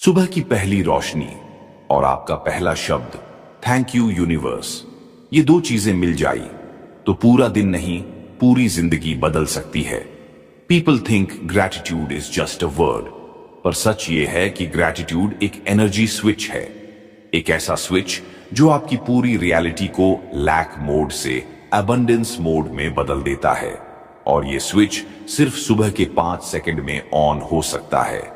सुबह की पहली रोशनी और आपका पहला शब्द थैंक यू यूनिवर्स, ये दो चीजें मिल जाई तो पूरा दिन नहीं पूरी जिंदगी बदल सकती है। People think gratitude is just a word, पर सच ये है कि ग्रैटिट्यूड एक एनर्जी स्विच है, एक ऐसा स्विच जो आपकी पूरी रियलिटी को लैक मोड से अबंडेंस मोड में बदल देता है। और ये स्विच सिर्फ सुबह के 5 सेकंड में ऑन हो सकता है।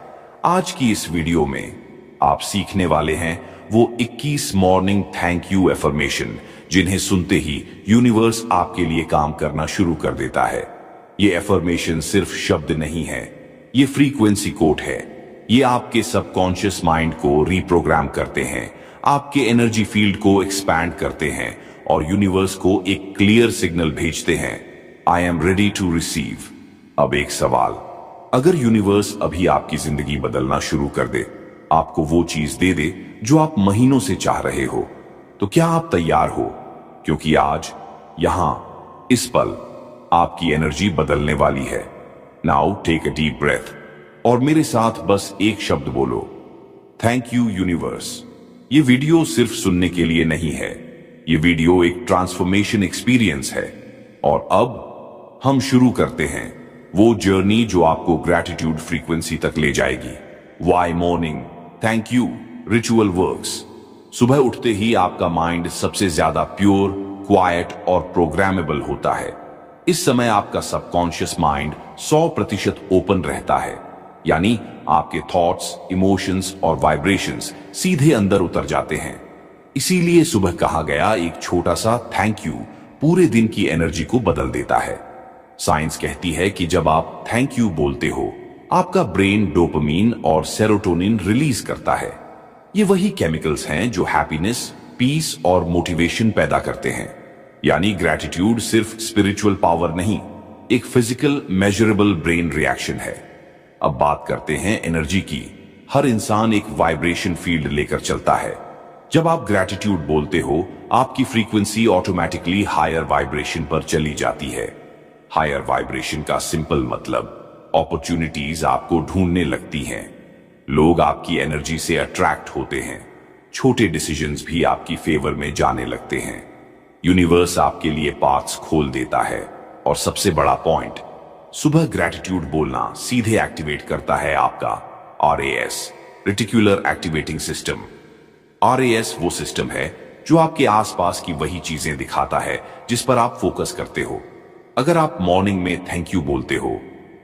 आज की इस वीडियो में आप सीखने वाले हैं वो 21 मॉर्निंग थैंक यू एफर्मेशन जिन्हें सुनते ही यूनिवर्स आपके लिए काम करना शुरू कर देता है। ये एफर्मेशन सिर्फ शब्द नहीं है, ये फ्रीक्वेंसी कोड है। ये आपके सबकॉन्शियस माइंड को रिप्रोग्राम करते हैं, आपके एनर्जी फील्ड को एक्सपैंड करते हैं और यूनिवर्स को एक क्लियर सिग्नल भेजते हैं, I am ready to receive. अब एक सवाल, अगर यूनिवर्स अभी आपकी जिंदगी बदलना शुरू कर दे, आपको वो चीज दे दे जो आप महीनों से चाह रहे हो, तो क्या आप तैयार हो? क्योंकि आज यहां इस पल आपकी एनर्जी बदलने वाली है। Now take a deep breath और मेरे साथ बस एक शब्द बोलो, थैंक यू यूनिवर्स। ये वीडियो सिर्फ सुनने के लिए नहीं है, ये वीडियो एक ट्रांसफॉर्मेशन एक्सपीरियंस है। और अब हम शुरू करते हैं वो जर्नी जो आपको ग्रैटिट्यूड फ्रीक्वेंसी तक ले जाएगी। Why morning thank you ritual works. सुबह उठते ही आपका माइंड सबसे ज्यादा प्योर, क्वाइट और प्रोग्रामेबल होता है। इस समय आपका सबकॉन्शियस माइंड 100% ओपन रहता है, यानी आपके थॉट्स, इमोशंस और वाइब्रेशंस सीधे अंदर उतर जाते हैं। इसीलिए सुबह कहा गया एक छोटा सा थैंक यू पूरे दिन की एनर्जी को बदल देता है। साइंस कहती है कि जब आप थैंक यू बोलते हो, आपका ब्रेन डोपामीन और सेरोटोनिन रिलीज करता है। ये वही केमिकल्स हैं जो हैप्पीनेस, पीस और मोटिवेशन पैदा करते हैं। यानी ग्रैटिट्यूड सिर्फ स्पिरिचुअल पावर नहीं, एक फिजिकल मेजरेबल ब्रेन रिएक्शन है। अब बात करते हैं एनर्जी की। हर इंसान एक वाइब्रेशन फील्ड लेकर चलता है। जब आप ग्रैटिट्यूड बोलते हो, आपकी फ्रीक्वेंसी ऑटोमेटिकली हायर वाइब्रेशन पर चली जाती है। हायर वाइब्रेशन का सिंपल मतलब अपॉर्चुनिटीज आपको ढूंढने लगती हैं, लोग आपकी एनर्जी से अट्रैक्ट होते हैं, छोटे डिसीजंस भी आपकी फेवर में जाने लगते हैं। यूनिवर्स आपके लिए पाथ्स खोल देता है। और सबसे बड़ा पॉइंट, सुबह ग्रैटिट्यूड बोलना सीधे एक्टिवेट करता है आपका RAS, reticular activating system. RAS वो सिस्टम है जो आपके आसपास की वही चीजें दिखाता है जिस पर आप फोकस करते हो। अगर आप मॉर्निंग में थैंक यू बोलते हो,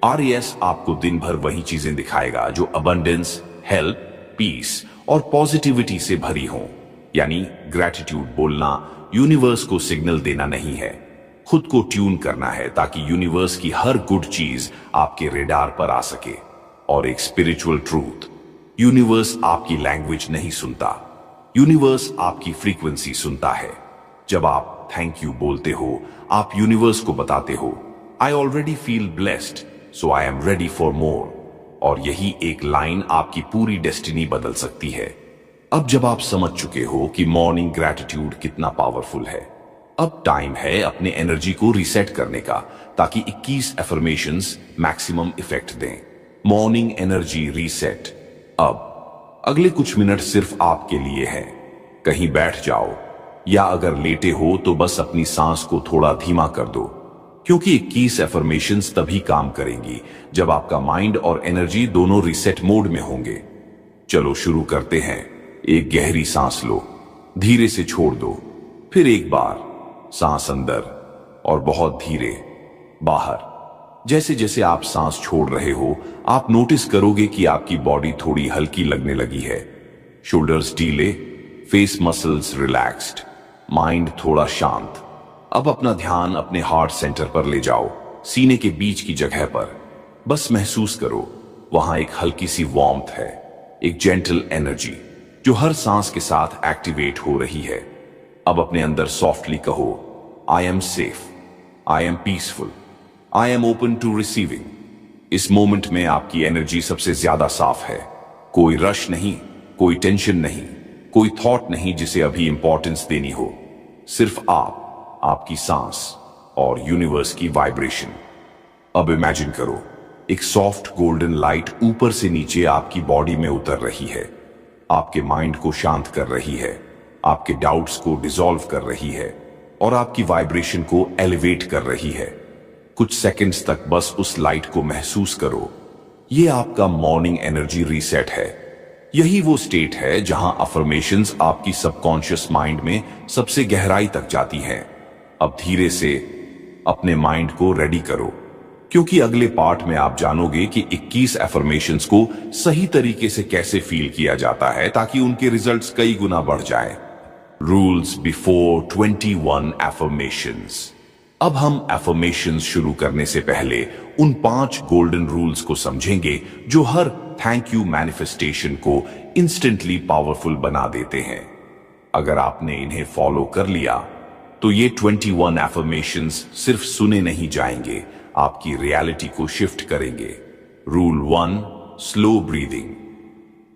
RAS आपको दिन भर वही चीजें दिखाएगा जो अबंडेंस, हेल्प, पीस और पॉजिटिविटी से भरी हो। यानी ग्रैटिट्यूड बोलना यूनिवर्स को सिग्नल देना नहीं है, खुद को ट्यून करना है ताकि यूनिवर्स की हर गुड चीज आपके रेडार पर आ सके। और एक स्पिरिचुअल ट्रूथ, यूनिवर्स आपकी लैंग्वेज नहीं सुनता, यूनिवर्स आपकी फ्रीक्वेंसी सुनता है। जब आप थैंक यू बोलते हो, आप यूनिवर्स को बताते हो, I already feel blessed, so I am ready for more. और यही एक लाइन आपकी पूरी डेस्टिनी बदल सकती है। अब जब आप समझ चुके हो कि मॉर्निंग ग्रैटिट्यूड कितना पावरफुल है, अब टाइम है अपने एनर्जी को रीसेट करने का, ताकि 21 एफर्मेशंस मैक्सिमम इफेक्ट दें। Morning energy reset. अब अगले कुछ मिनट सिर्फ आपके लिए हैं। कहीं बैठ जाओ या अगर लेटे हो तो बस अपनी सांस को थोड़ा धीमा कर दो, क्योंकि 21 एफर्मेशंस तभी काम करेंगी जब आपका माइंड और एनर्जी दोनों रीसेट मोड में होंगे। चलो शुरू करते हैं। एक गहरी सांस लो, धीरे से छोड़ दो, फिर एक बार सांस अंदर और बहुत धीरे बाहर। जैसे जैसे आप सांस छोड़ रहे हो, आप नोटिस करोगे कि आपकी बॉडी थोड़ी हल्की लगने लगी है। शोल्डर्स ढीले, फेस मसल्स रिलैक्स्ड, माइंड थोड़ा शांत। अब अपना ध्यान अपने हार्ट सेंटर पर ले जाओ, सीने के बीच की जगह पर। बस महसूस करो, वहां एक हल्की सी वार्मथ है, एक जेंटल एनर्जी जो हर सांस के साथ एक्टिवेट हो रही है। अब अपने अंदर सॉफ्टली कहो, I am safe, I am peaceful, I am open to receiving. इस मोमेंट में आपकी एनर्जी सबसे ज्यादा साफ है। कोई रश नहीं, कोई टेंशन नहीं, कोई थॉट नहीं जिसे अभी इंपॉर्टेंस देनी हो। सिर्फ आप, आपकी सांस और यूनिवर्स की वाइब्रेशन। अब इमेजिन करो, एक सॉफ्ट गोल्डन लाइट ऊपर से नीचे आपकी बॉडी में उतर रही है, आपके माइंड को शांत कर रही है, आपके डाउट्स को डिसॉल्व कर रही है और आपकी वाइब्रेशन को एलिवेट कर रही है। कुछ सेकंड्स तक बस उस लाइट को महसूस करो। यह आपका मॉर्निंग एनर्जी रीसेट है। यही वो स्टेट है जहां अफर्मेशंस आपकी सबकॉन्शियस माइंड में सबसे गहराई तक जाती हैं। अब धीरे से अपने माइंड को रेडी करो, क्योंकि अगले पार्ट में आप जानोगे कि 21 अफर्मेशंस को सही तरीके से कैसे फील किया जाता है ताकि उनके रिजल्ट्स कई गुना बढ़ जाएं। Rules before 21 affirmations. अब हम अफर्मेशंस शुरू करने से पहले उन 5 गोल्डन रूल्स को समझेंगे जो हर थैंक यू मैनिफेस्टेशन को इंस्टेंटली पावरफुल बना देते हैं। अगर आपने इन्हें फॉलो कर लिया तो ये 21 अफर्मेशंस सिर्फ सुने नहीं जाएंगे, आपकी रियलिटी को शिफ्ट करेंगे। Rule 1, slow breathing.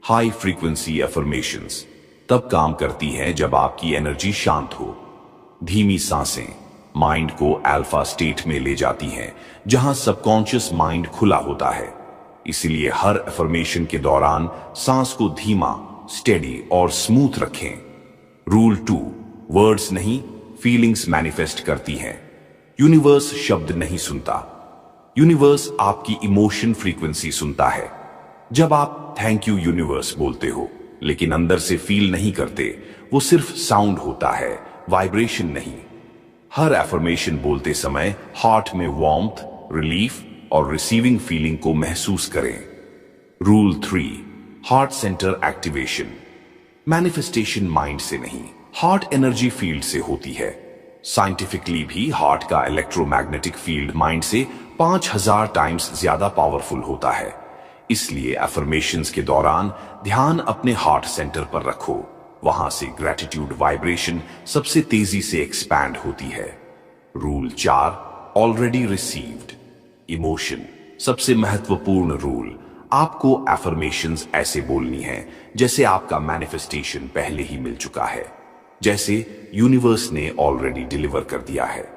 High frequency affirmations तब काम करती हैं जब आपकी एनर्जी शांत हो। धीमी सांसें माइंड को अल्फा स्टेट में ले जाती हैं, जहां सबकॉन्शियस माइंड खुला होता है। इसलिए हर अफर्मेशन के दौरान सांस को धीमा, स्टेडी और स्मूथ रखें। रूल 2, वर्ड्स नहीं, फीलिंग्स मैनिफेस्ट करती हैं। यूनिवर्स शब्द नहीं सुनता, यूनिवर्स आपकी इमोशन फ्रीक्वेंसी सुनता है। जब आप थैंक यू यूनिवर्स बोलते हो लेकिन अंदर से फील नहीं करते, वो सिर्फ साउंड होता है, वाइब्रेशन नहीं। हर एफर्मेशन बोलते समय हार्ट में वार्मथ, रिलीफ और रिसीविंग फीलिंग को महसूस करें। Rule 3, heart centre activation. Manifestation mind से नहीं, हार्ट एनर्जी फील्ड से होती है। साइंटिफिकली भी हार्ट का इलेक्ट्रोमैग्नेटिक फील्ड माइंड से 5000 टाइम्स ज्यादा पावरफुल होता है। इसलिए अफर्मेशंस के दौरान ध्यान अपने हार्ट सेंटर पर रखो। वहां से ग्रेटिट्यूड वाइब्रेशन सबसे तेजी से एक्सपैंड होती है। Rule 4, already received. इमोशन सबसे महत्वपूर्ण रूल। आपको अफर्मेशंस ऐसे बोलनी है जैसे आपका मैनिफेस्टेशन पहले ही मिल चुका है, जैसे यूनिवर्स ने ऑलरेडी डिलीवर कर दिया है।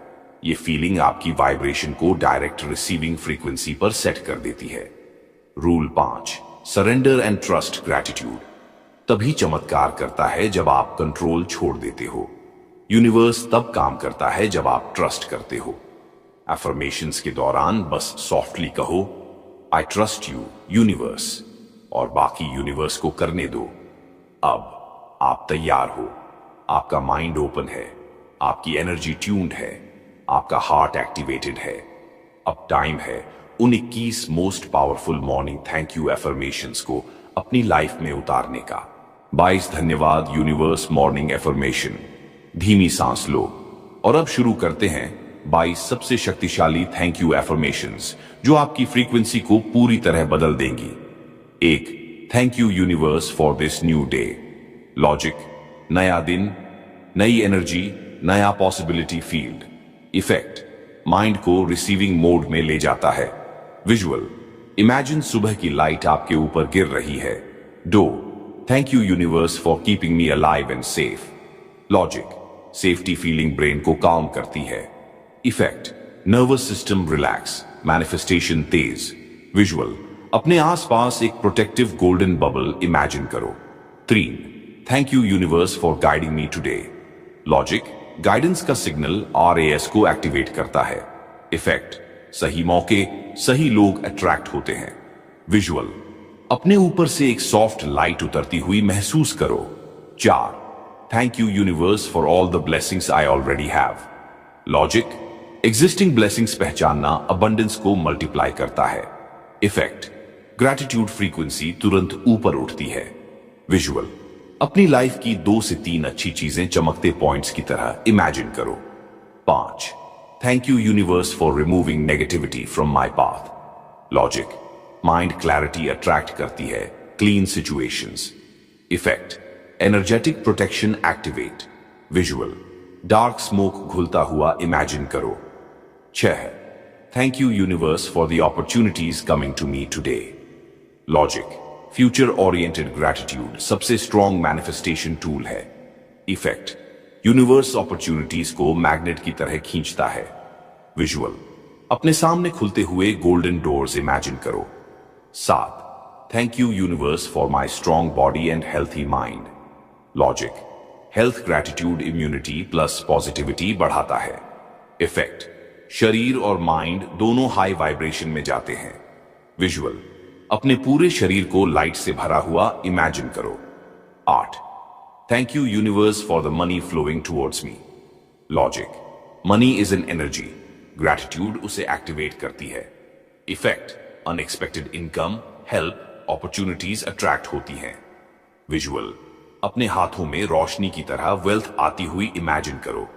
ये फीलिंग आपकी वाइब्रेशन को डायरेक्ट रिसीविंग फ्रीक्वेंसी पर सेट कर देती है। Rule 5, surrender and trust gratitude. तभी चमत्कार करता है जब आप कंट्रोल छोड़ देते हो। यूनिवर्स तब काम करता है जब आप ट्रस्ट करते हो। अफर्मेशंस के दौरान बस सॉफ्टली कहो, आई ट्रस्ट यू यूनिवर्स, और बाकी यूनिवर्स को करने दो। अब आप तैयार हो, आपका माइंड ओपन है, आपकी एनर्जी ट्यून्ड है, आपका हार्ट एक्टिवेटेड है। अब टाइम है उन 21 most powerful morning thank you affirmations को अपनी लाइफ में उतारने का। 22 धन्यवाद यूनिवर्स मॉर्निंग एफर्मेशन। धीमी सांस लो और अब शुरू करते हैं 22 सबसे शक्तिशाली थैंक यू एफर्मेशंस जो आपकी फ्रीक्वेंसी को पूरी तरह बदल देंगी। 1, thank you universe for this new day. Logic, नया दिन, नई एनर्जी, नया पॉसिबिलिटी फील्ड। इफेक्ट, माइंड को रिसीविंग मोड में ले जाता है। विजुअल, इमेजिन सुबह की लाइट आपके ऊपर गिर रही है। 2, thank you universe for keeping me alive and safe. Logic, safety feeling brain को काम करती है। Effect, nervous system relax, manifestation तेज। विजुअल, अपने आसपास एक प्रोटेक्टिव गोल्डन बबल इमेजिन करो। 3, thank you universe for guiding me today. Logic, guidance का सिग्नल RAS को एक्टिवेट करता है। इफेक्ट, सही मौके, सही लोग अट्रैक्ट होते हैं। विजुअल, अपने ऊपर से एक सॉफ्ट लाइट उतरती हुई महसूस करो। 4, thank you universe for all the blessings I already have. Logic, existing blessings पहचानना अबंडेंस को मल्टीप्लाई करता है। इफेक्ट, ग्रैटिट्यूड फ्रीक्वेंसी तुरंत ऊपर उठती है। विजुअल, अपनी लाइफ की 2 से 3 अच्छी चीजें चमकते पॉइंट्स की तरह इमेजिन करो। 5, thank you universe for removing negativity from my path. Logic, mind clarity attract करती है, clean situations. Effect, energetic protection activate. Visual, dark smoke घुलता हुआ इमेजिन करो। 6, thank you universe for the opportunities coming to me today. Logic, future oriented gratitude सबसे strong manifestation tool है। Effect, universe opportunities को magnet की तरह खींचता है। विजुअल, अपने सामने खुलते हुए गोल्डन डोर्स इमेजिन करो। 7. Thank you universe for my strong body and healthy mind. Logic, health gratitude immunity plus positivity बढ़ाता है। इफेक्ट, शरीर और माइंड दोनों हाई वाइब्रेशन में जाते हैं। विजुअल, अपने पूरे शरीर को लाइट से भरा हुआ इमेजिन करो। 8. Thank you universe for the money flowing towards me. Logic, money is an energy, gratitude उसे एक्टिवेट करती है। Effect, unexpected income, help, opportunities attract होती हैं। विजुअल, अपने हाथों में रोशनी की तरह वेल्थ आती हुई इमेजिन करो।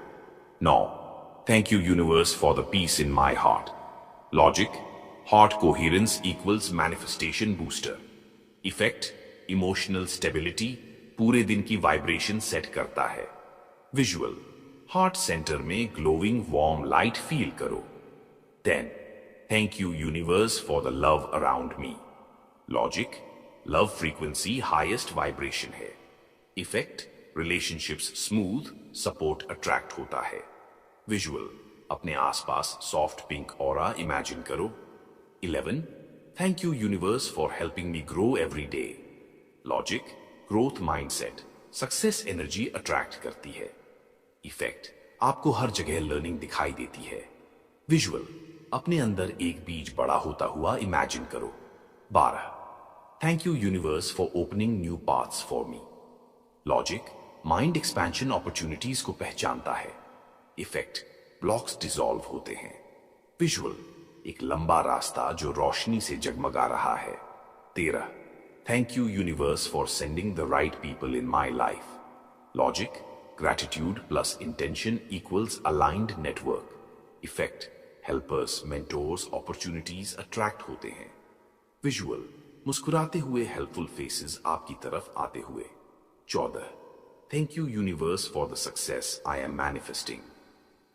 9. Thank you universe for the peace in my heart. Logic, heart coherence equals manifestation booster. Effect, emotional stability, पूरे दिन की वाइब्रेशन सेट करता है। विजुअल, हार्ट सेंटर में ग्लोइंग वार्म लाइट फील करो। 10. Thank you universe for the love around me. Logic, love frequency highest vibration है। Effect, relationships smooth, support attract होता है। विजुअल, अपने आसपास सॉफ्ट पिंक ऑरा इमेजिन करो। 11. Thank you universe for helping me grow every day. Logic, growth mindset, success energy attract करती है। Effect, आपको हर जगह लर्निंग दिखाई देती है। विजुअल, अपने अंदर एक बीज बड़ा होता हुआ इमेजिन करो। 12. Thank you universe for opening new paths for me. Logic, mind expansion opportunities को पहचानता है। इफेक्ट, ब्लॉक्स डिसॉल्व होते हैं। विजुअल, एक लंबा रास्ता जो रोशनी से जगमगा रहा है। 13. Thank you universe for sending the right people in my life. Logic, gratitude plus intention equals aligned network. Effect, helpers, mentors, opportunities attract होते हैं। विजुअल, मुस्कुराते हुए हेल्पफुल फेसेस आपकी तरफ आते हुए। 14. Thank you universe for the success I am manifesting.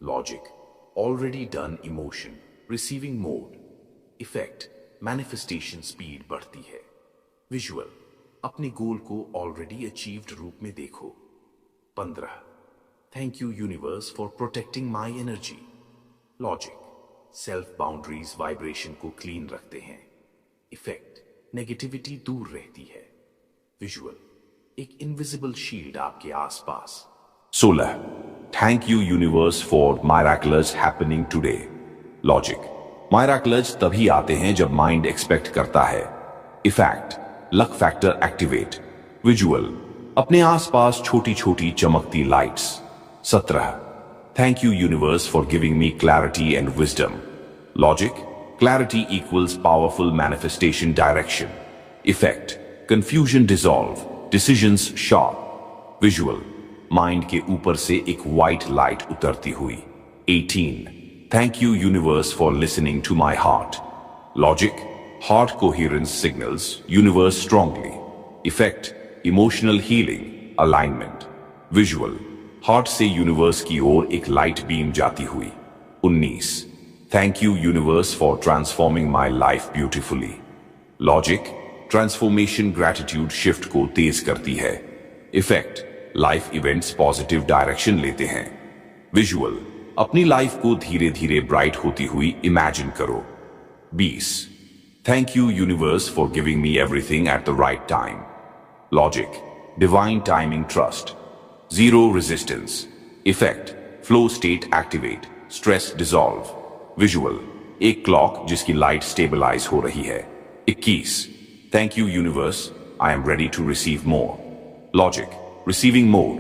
Logic, already done emotion, receiving mode. Effect, manifestation speed बढ़ती है। विजुअल, अपने गोल को ऑलरेडी अचीव्ड रूप में देखो। 15. Thank you universe for protecting my energy. Logic, self boundaries vibration को clean रखते हैं। इफेक्ट, नेगेटिविटी दूर रहती है। विजुअल, एक इनविजिबल शील्ड आपके आसपास। 16. Thank you universe for miracles happening today. Logic, miracles तभी आते हैं जब माइंड एक्सपेक्ट करता है। Effect, luck factor activate. Visual, अपने आसपास छोटी छोटी चमकती lights. 17. Thank you universe for giving me clarity and wisdom. Logic, clarity equals powerful manifestation direction. Effect, confusion dissolve, decisions sharp. Visual, mind के ऊपर से एक व्हाइट लाइट उतरती हुई। 18. Thank you universe for listening to my heart. Logic, heart coherence signals universe strongly. Effect, emotional healing, alignment. Visual, heart से universe की ओर एक light beam जाती हुई। 19. Thank you universe for transforming my life beautifully. Logic, transformation gratitude shift को तेज करती है। Effect, life events positive direction लेते हैं। विजुअल, अपनी लाइफ को धीरे धीरे ब्राइट होती हुई इमेजिन करो। 20. Thank you universe for giving me everything at the right time. Logic, divine timing trust, zero resistance. Effect, flow state activate, stress dissolve. Visual, एक क्लॉक जिसकी लाइट स्टेबलाइज हो रही है। 21. Thank you universe, I am ready to receive more. Logic, receiving mode,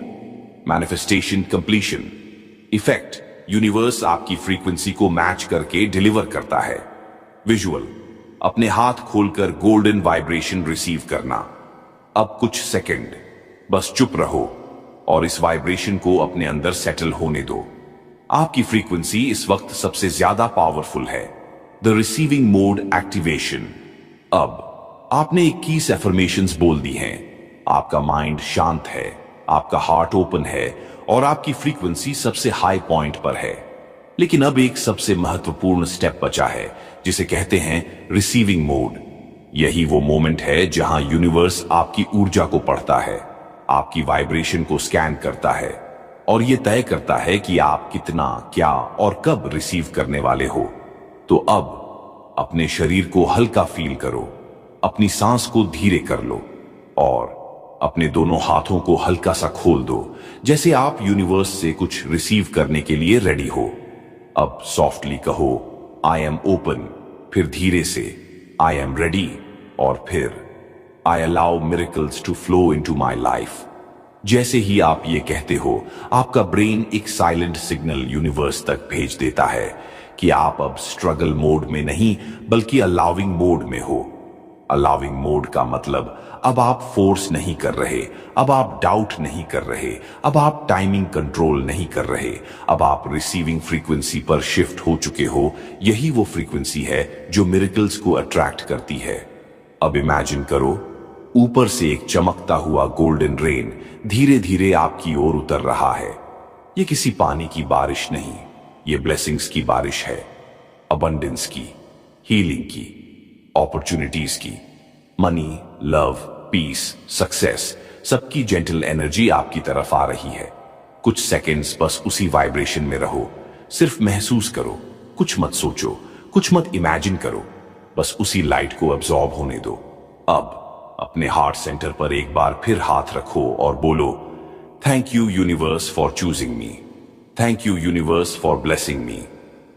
manifestation completion. Effect, universe आपकी frequency को match करके deliver करता है। विजुअल, अपने हाथ खोलकर गोल्डन वाइब्रेशन रिसीव करना। अब कुछ सेकंड बस चुप रहो और इस वाइब्रेशन को अपने अंदर सेटल होने दो। आपकी फ्रीक्वेंसी इस वक्त सबसे ज्यादा पावरफुल है। The receiving mode activation. अब आपने 21 एफर्मेशंस बोल दी हैं। आपका माइंड शांत है, आपका हार्ट ओपन है और आपकी फ्रीक्वेंसी सबसे हाई पॉइंट पर है। लेकिन अब एक सबसे महत्वपूर्ण स्टेप बचा है जिसे कहते हैं रिसीविंग मोड। यही वो मोमेंट है जहां यूनिवर्स आपकी ऊर्जा को पढ़ता है, आपकी वाइब्रेशन को स्कैन करता है और यह तय करता है कि आप कितना, क्या और कब रिसीव करने वाले हो। तो अब अपने शरीर को हल्का फील करो, अपनी सांस को धीरे कर लो और अपने दोनों हाथों को हल्का सा खोल दो, जैसे आप यूनिवर्स से कुछ रिसीव करने के लिए रेडी हो। अब सॉफ्टली कहो आई एम ओपन, फिर धीरे से आई एम रेडी और फिर I allow miracles to flow into my life. जैसे ही आप ये कहते हो, आपका ब्रेन एक साइलेंट सिग्नल यूनिवर्स तक भेज देता है कि आप अब स्ट्रगल मोड में नहीं बल्कि अलाउिंग मोड में हो। अलाउिंग मोड का मतलब अब आप फोर्स नहीं कर रहे, अब आप डाउट नहीं कर रहे, अब आप टाइमिंग कंट्रोल नहीं कर रहे, अब आप रिसीविंग फ्रीक्वेंसी पर शिफ्ट हो चुके हो। यही वो फ्रीक्वेंसी है जो मिरेकल्स को अट्रैक्ट करती है। अब इमेजिन करो, ऊपर से एक चमकता हुआ गोल्डन रेन धीरे धीरे आपकी ओर उतर रहा है। ये किसी पानी की बारिश नहीं, ये ब्लेसिंग्स की बारिश है। अबंडेंस की, हीलिंग की, अपॉर्चुनिटीज की, मनी, लव, पीस, सक्सेस, सबकी जेंटल एनर्जी आपकी तरफ आ रही है। कुछ सेकंड्स बस उसी वाइब्रेशन में रहो, सिर्फ महसूस करो, कुछ मत सोचो, कुछ मत इमेजिन करो, बस उसी लाइट को अब्सॉर्ब होने दो। अब अपने हार्ट सेंटर पर एक बार फिर हाथ रखो और बोलो, thank you universe for choosing me, thank you universe for blessing me,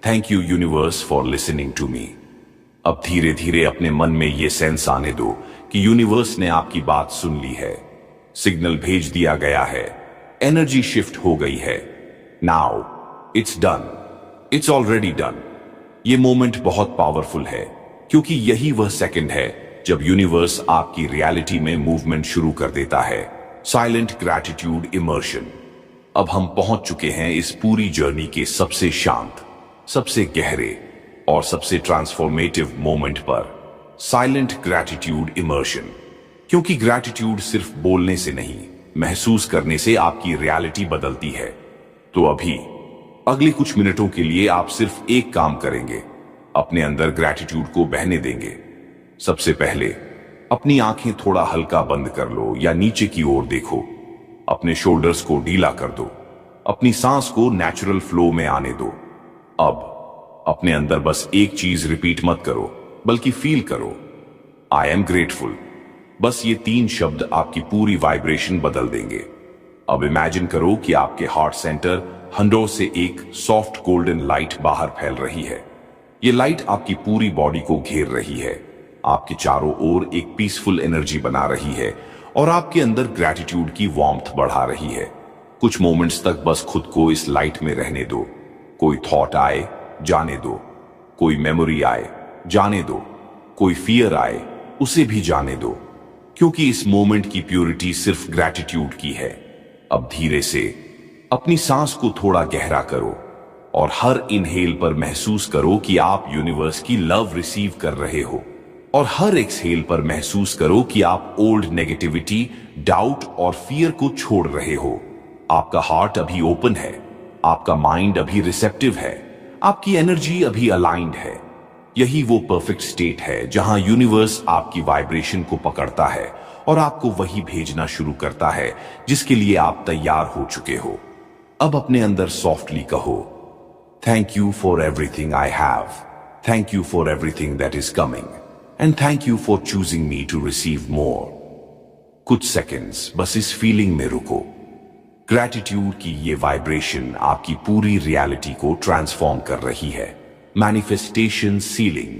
thank you universe for listening to me. अब धीरे धीरे अपने मन में यह सेंस आने दो कि यूनिवर्स ने आपकी बात सुन ली है, सिग्नल भेज दिया गया है, एनर्जी शिफ्ट हो गई है। Now it's done, it's already done. ये मोमेंट बहुत पावरफुल है क्योंकि यही वह सेकंड है जब यूनिवर्स आपकी रियलिटी में मूवमेंट शुरू कर देता है। Silent gratitude immersion. अब हम पहुंच चुके हैं इस पूरी जर्नी के सबसे शांत, सबसे गहरे और सबसे ट्रांसफॉर्मेटिव मोमेंट पर, साइलेंट ग्रैटिट्यूड इमर्शन। क्योंकि ग्रैटिट्यूड सिर्फ बोलने से नहीं, महसूस करने से आपकी रियलिटी बदलती है। तो अभी अगले कुछ मिनटों के लिए आप सिर्फ एक काम करेंगे, अपने अंदर ग्रैटिट्यूड को बहने देंगे। सबसे पहले अपनी आंखें थोड़ा हल्का बंद कर लो या नीचे की ओर देखो, अपने शोल्डर्स को ढीला कर दो, अपनी सांस को नेचुरल फ्लो में आने दो। अब अपने अंदर बस एक चीज रिपीट मत करो बल्कि फील करो, आई एम ग्रेटफुल। बस ये 3 शब्द आपकी पूरी वाइब्रेशन बदल देंगे। अब इमेजिन करो कि आपके हार्ट सेंटर हंड्रों से एक सॉफ्ट गोल्डन लाइट बाहर फैल रही है। ये लाइट आपकी पूरी बॉडी को घेर रही है, आपके चारों ओर एक पीसफुल एनर्जी बना रही है और आपके अंदर ग्रैटिट्यूड की वार्मथ बढ़ा रही है। कुछ मोमेंट्स तक बस खुद को इस लाइट में रहने दो। कोई थॉट आए, जाने दो, कोई मेमोरी आए, जाने दो, कोई फियर आए, उसे भी जाने दो, क्योंकि इस मोमेंट की प्योरिटी सिर्फ ग्रैटिट्यूड की है। अब धीरे से अपनी सांस को थोड़ा गहरा करो और हर इनहेल पर महसूस करो कि आप यूनिवर्स की लव रिसीव कर रहे हो, और हर एक्सहेल पर महसूस करो कि आप ओल्ड नेगेटिविटी, डाउट और फियर को छोड़ रहे हो। आपका हार्ट अभी ओपन है, आपका माइंड अभी रिसेप्टिव है, आपकी एनर्जी अभी अलाइंड है। यही वो परफेक्ट स्टेट है जहां यूनिवर्स आपकी वाइब्रेशन को पकड़ता है और आपको वही भेजना शुरू करता है जिसके लिए आप तैयार हो चुके हो। अब अपने अंदर सॉफ्टली कहो, thank you for everything I have, thank you for everything that is coming, and thank you for choosing me to receive more. कुछ सेकेंड्स बस इस फीलिंग में रुको। ग्रैटिट्यूड की ये वाइब्रेशन आपकी पूरी रियलिटी को ट्रांसफॉर्म कर रही है। Manifestation ceiling.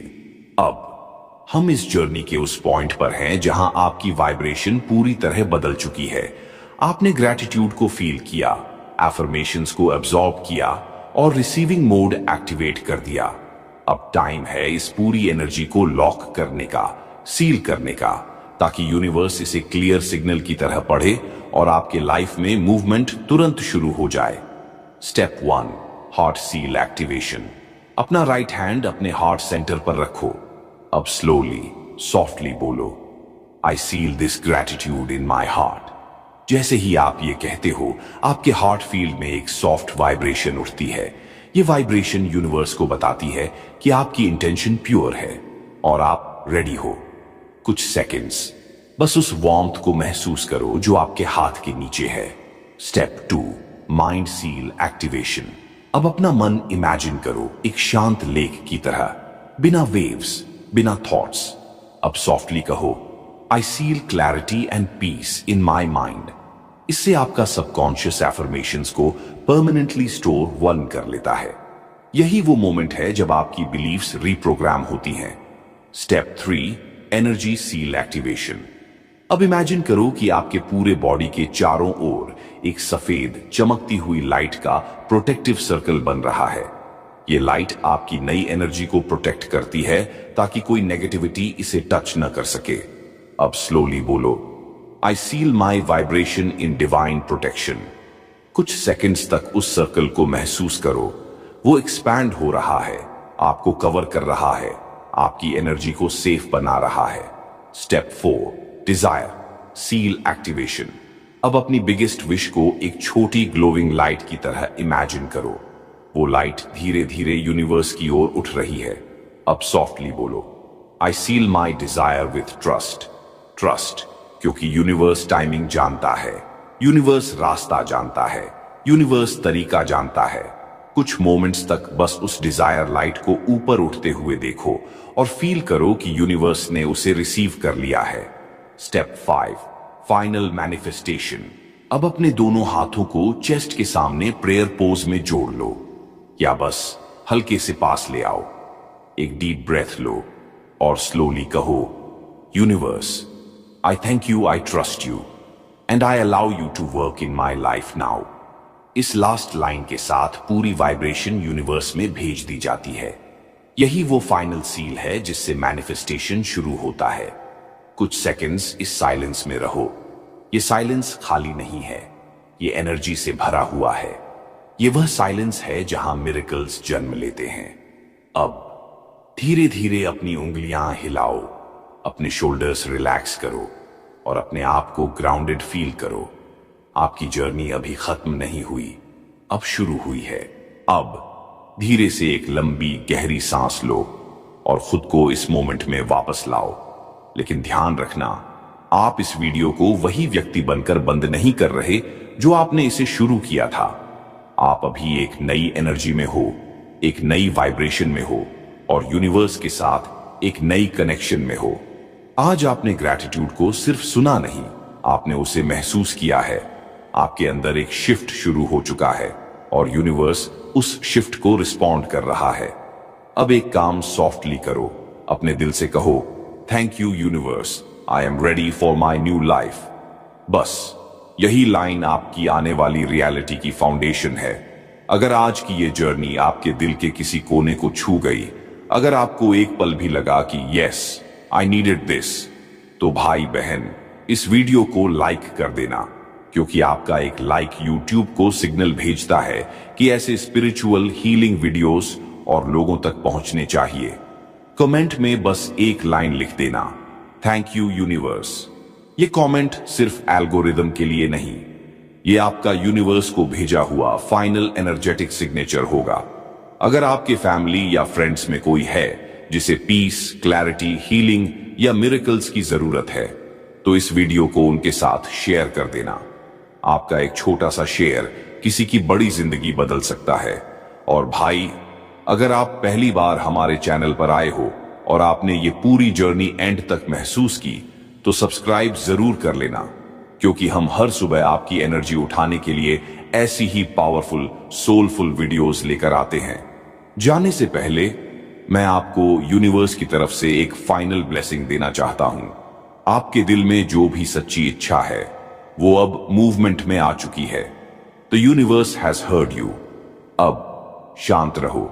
अब हम इस जर्नी के उस पॉइंट पर हैं जहां आपकी वाइब्रेशन पूरी तरह बदल चुकी है। आपने ग्रैटिट्यूड को फील किया, एफर्मेशंस को एब्जॉर्ब किया और रिसीविंग मोड एक्टिवेट कर दिया। अब टाइम है इस पूरी एनर्जी को लॉक करने का, सील करने का, ताकि यूनिवर्स इसे क्लियर सिग्नल की तरह पढ़े और आपके लाइफ में मूवमेंट तुरंत शुरू हो जाए। Step 1, heart seal activation. अपना राइट हैंड अपने हार्ट सेंटर पर रखो। अब स्लोली, सॉफ्टली बोलो, I seal this gratitude in my heart. जैसे ही आप ये कहते हो, आपके हार्ट फील्ड में एक सॉफ्ट वाइब्रेशन उठती है। ये वाइब्रेशन यूनिवर्स को बताती है कि आपकी इंटेंशन प्योर है और आप रेडी हो। कुछ सेकंड्स बस उस वार्मथ को महसूस करो जो आपके हाथ के नीचे है। Step 2, mind seal activation. अब अपना मन इमेजिन करो एक शांत लेक की तरह, बिना वेव्स, बिना थॉट्स। अब सॉफ्टली कहो, I seal clarity and peace in my mind. इससे आपका सबकॉन्शियस एफर्मेशंस को परमानेंटली स्टोर वन कर लेता है। यही वो मोमेंट है जब आपकी बिलीफ्स रीप्रोग्राम होती हैं। Step 3, energy seal activation. अब इमेजिन करो कि आपके पूरे बॉडी के चारों ओर एक सफेद चमकती हुई लाइट का प्रोटेक्टिव सर्कल बन रहा है। ये लाइट आपकी नई एनर्जी को प्रोटेक्ट करती है ताकि कोई नेगेटिविटी इसे टच न कर सके। अब स्लोली बोलो, I seal my vibration in divine protection. कुछ सेकंड्स तक उस सर्कल को महसूस करो। वो एक्सपैंड हो रहा है, आपको कवर कर रहा है, आपकी एनर्जी को सेफ बना रहा है। Step 4, desire seal activation. अब अपनी बिगेस्ट विश को एक छोटी ग्लोविंग लाइट की तरह इमेजिन करो। वो लाइट धीरे धीरे यूनिवर्स की ओर उठ रही है। अब सॉफ्टली बोलो, I seal my desire with trust. Trust, क्योंकि यूनिवर्स टाइमिंग जानता है, यूनिवर्स रास्ता जानता है, यूनिवर्स तरीका जानता है। कुछ मोमेंट्स तक बस उस डिजायर लाइट को ऊपर उठते हुए देखो और फील करो कि यूनिवर्स ने उसे रिसीव कर लिया है। Step 5, final manifestation. अब अपने दोनों हाथों को चेस्ट के सामने प्रेयर पोज में जोड़ लो, या बस हल्के से पास ले आओ। एक डीप ब्रेथ लो और स्लोली कहो, universe, I thank you, I trust you and I allow you to work in my life now. इस लास्ट लाइन के साथ पूरी वाइब्रेशन यूनिवर्स में भेज दी जाती है। यही वो फाइनल सील है जिससे मैनिफेस्टेशन शुरू होता है। कुछ सेकंड्स इस साइलेंस में रहो। ये साइलेंस खाली नहीं है, ये एनर्जी से भरा हुआ है। ये वह साइलेंस है जहां मिरेकल्स जन्म लेते हैं। अब धीरे धीरे अपनी उंगलियां हिलाओ, अपने शोल्डर्स रिलैक्स करो और अपने आप को ग्राउंडेड फील करो। आपकी जर्नी अभी खत्म नहीं हुई, अब शुरू हुई है। अब धीरे से एक लंबी गहरी सांस लो और खुद को इस मोमेंट में वापस लाओ। लेकिन ध्यान रखना, आप इस वीडियो को वही व्यक्ति बनकर बंद नहीं कर रहे जो आपने इसे शुरू किया था। आप अभी एक नई एनर्जी में हो, एक नई वाइब्रेशन में हो और यूनिवर्स के साथ एक नई कनेक्शन में हो। आज आपने ग्रैटिट्यूड को सिर्फ सुना नहीं, आपने उसे महसूस किया है। आपके अंदर एक शिफ्ट शुरू हो चुका है और यूनिवर्स उस शिफ्ट को रिस्पॉन्ड कर रहा है। अब एक काम सॉफ्टली करो, अपने दिल से कहो, thank you universe, I am ready for my new life. बस यही लाइन आपकी आने वाली रियलिटी की फाउंडेशन है। अगर आज की ये जर्नी आपके दिल के किसी कोने को छू गई, अगर आपको एक पल भी लगा कि यस आई नीडेड दिस, तो भाई बहन इस वीडियो को लाइक कर देना, क्योंकि आपका एक लाइक यूट्यूब को सिग्नल भेजता है कि ऐसे स्पिरिचुअल हीलिंग वीडियोस और लोगों तक पहुंचने चाहिए। कमेंट में बस एक लाइन लिख देना, थैंक यू यूनिवर्स। ये कमेंट सिर्फ एल्गोरिदम के लिए नहीं, ये आपका यूनिवर्स को भेजा हुआ फाइनल एनर्जेटिक सिग्नेचर होगा। अगर आपके फैमिली या फ्रेंड्स में कोई है जिसे पीस, क्लैरिटी, हीलिंग या मिरेकल्स की जरूरत है, तो इस वीडियो को उनके साथ शेयर कर देना। आपका एक छोटा सा शेयर किसी की बड़ी जिंदगी बदल सकता है। और भाई, अगर आप पहली बार हमारे चैनल पर आए हो और आपने ये पूरी जर्नी एंड तक महसूस की, तो सब्सक्राइब जरूर कर लेना, क्योंकि हम हर सुबह आपकी एनर्जी उठाने के लिए ऐसी ही पावरफुल, सोलफुल वीडियोस लेकर आते हैं। जाने से पहले मैं आपको यूनिवर्स की तरफ से एक फाइनल ब्लेसिंग देना चाहता हूं। आपके दिल में जो भी सच्ची इच्छा है वो अब मूवमेंट में आ चुकी है। The universe has heard you. अब शांत रहो,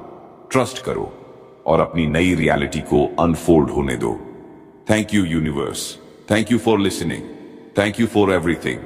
ट्रस्ट करो और अपनी नई रियलिटी को अनफोल्ड होने दो। Thank you universe, thank you for listening, thank you for everything.